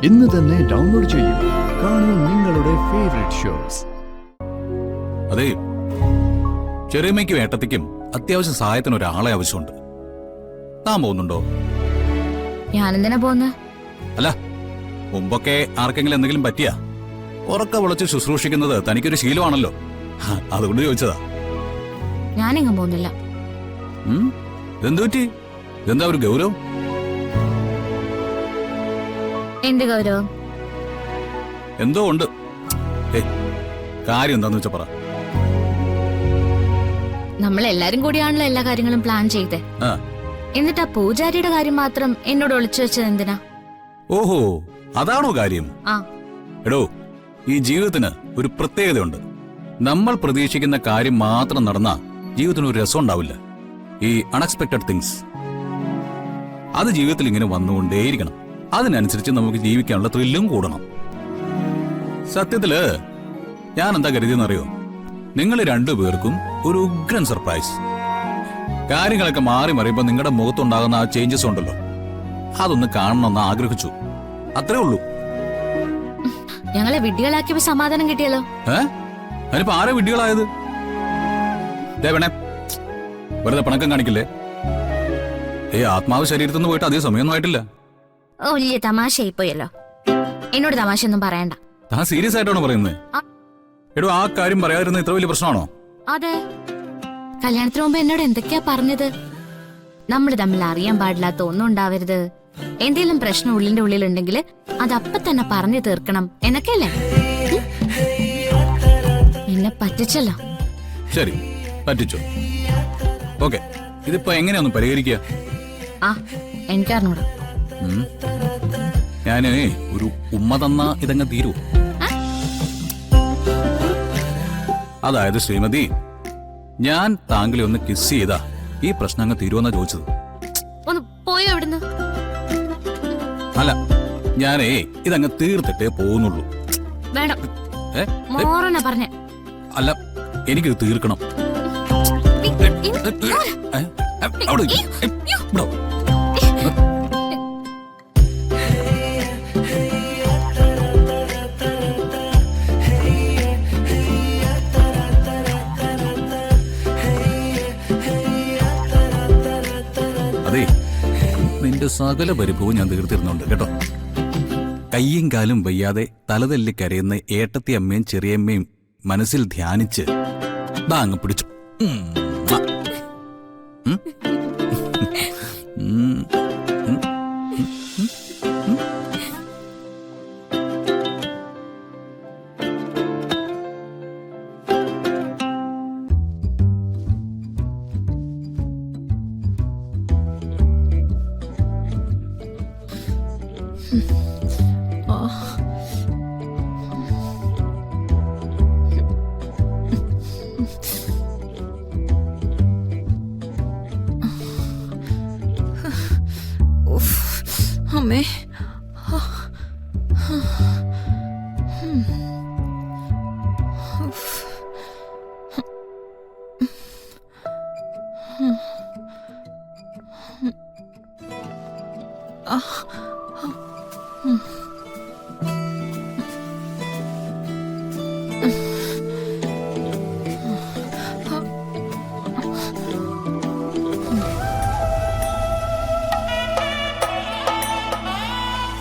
ഇന്ന് തന്നെ ഡൗൺലോഡ് ചെയ്യൂ. കാണൂ നിങ്ങളുടെ ഫേവറേറ്റ് ഷോസ്. അതെ, ചെറിയമ്മയ്ക്കും ഏട്ടത്തിക്കും അത്യാവശ്യം സഹായത്തിന് ഒരാളെ ആവശ്യമുണ്ട്. താൻ പോകുന്നുണ്ടോ? ഞാനെന്തിനാ പോന്ന്? അല്ല, മുമ്പൊക്കെ ആർക്കെങ്കിലും എന്തെങ്കിലും പറ്റിയാ ഉറക്ക വിളിച്ച് ശുശ്രൂഷിക്കുന്നത് തനിക്കൊരു ശീലമാണല്ലോ, അതുകൊണ്ട് ചോദിച്ചതാ. ഞാനെങ്ങും പോകുന്നില്ല. ഇതെന്തു പറ്റി? ഇതെന്താ ഒരു ഗൗരവം? എന്ത് ഗൗരവം? എന്തോ ഉണ്ട്. കാര്യം എന്താന്ന് വെച്ചാ പറ. നമ്മളെല്ലാരും കൂടിയാണല്ലോ എല്ലാ കാര്യങ്ങളും പ്ലാൻ ചെയ്തേ. എന്നിട്ട് ആ പൂജാരിയുടെ കാര്യം മാത്രം എന്നോട് ഒളിച്ചു വെച്ചത് എന്തിനാ? ഓഹോ, അതാണോ കാര്യം? എടോ, ഈ ജീവിതത്തിന് ഒരു പ്രത്യേകതയുണ്ട്. നമ്മൾ പ്രതീക്ഷിക്കുന്ന കാര്യം മാത്രം നടന്നാ ജീവിതത്തിന് ഒരു രസം ഉണ്ടാവില്ല. ഈ അൺഎക്സ്പെക്ടഡ് തിങ്സ്, അത് ജീവിതത്തിൽ ഇങ്ങനെ വന്നുകൊണ്ടേയിരിക്കണം. അതിനനുസരിച്ച് നമുക്ക് ജീവിക്കാനുള്ള ത്രില്ലും കൂടണം. സത്യത്തില് ഞാൻ എന്താ കരുതിയെന്നറിയോ? നിങ്ങൾ രണ്ടുപേർക്കും ഒരു ഉഗ്രൻ സർപ്രൈസ്. കാര്യങ്ങളൊക്കെ മാറി മറിയുമ്പോ നിങ്ങളുടെ മുഖത്തുണ്ടാകുന്ന ആ ചേഞ്ചസ് ഉണ്ടല്ലോ, അതൊന്ന് കാണണമെന്ന് ആഗ്രഹിച്ചു. അത്രേ ഉള്ളൂ. ഞങ്ങളെ വിഡ്ഢികളാക്കിയപ്പോ സമാധാനം കിട്ടിയല്ലോ. അതിനിപ്പോ ആരെ വിഡ്ഢികളായത്? വേണേ വെറുതെ പണക്കം കാണിക്കില്ലേ? ആത്മാവ് ശരീരത്തിൽ നിന്ന് പോയിട്ട് അധികം സമയമൊന്നും ആയിട്ടില്ല. ഓ, വലിയ തമാശയായി പോയല്ലോ. എന്നോട് തമാശ ഒന്നും പറയണ്ട. താൻ സീരിയസ് ആയിട്ടാണോ പറയുന്നത്? എടോ, ആ കാര്യം പറയാതിരുന്ന ഇത്ര വലിയ പ്രശ്നമാണോ? അതെ, കല്യാണത്തിന് മുമ്പ് എന്നോട് എന്തൊക്കെയാ പറഞ്ഞത്? നമ്മൾ തമ്മിൽ അറിയാൻ പാടില്ലാത്ത ഒന്നും ഉണ്ടാവരുത്, എന്തെങ്കിലും പ്രശ്നം ഉള്ളിന്റെ ഉള്ളിലുണ്ടെങ്കിൽ അത് അപ്പൊ തന്നെ പറഞ്ഞു തീർക്കണം എന്നൊക്കെയല്ലേ? എന്നെ പറ്റിച്ചല്ലോ. ശരി, പറ്റിച്ചോ. ഓക്കെ, ഇതിപ്പോ എങ്ങനെയൊന്നും പരിഹരിക്കുക? എനിക്കറിഞ്ഞൂടാ. ഞാന് ഒരു ഉമ്മ തന്ന ഇതങ്ങ് തീരൂ. അതായത് ശ്രീമതി, ഞാൻ താങ്കളെ ഒന്ന് കിസ് ചെയ്താ ഈ പ്രശ്നം അങ്ങ് തീരുമെന്നാ ചോദിച്ചത്. ഒന്ന് പോയോ ഇവിടുന്ന്? അല്ല, ഞാനേ ഇതങ്ങ് തീർത്തിട്ടേ പോകുന്നുള്ളൂ. വേണം. പറഞ്ഞ അല്ല, എനിക്കിത് തീർക്കണം. അതെ, നിന്റെ സകല പരിഭവവും ഞാൻ തീർത്തിരുന്നുണ്ട് കേട്ടോ. കയ്യും കാലും വയ്യാതെ തലതല്ലി കരയുന്ന ഏട്ടത്തി അമ്മയും ചെറിയമ്മയും മനസ്സിൽ ധ്യാനിച്ച് അങ്ങ് പിടിച്ചു. അമ്മേ,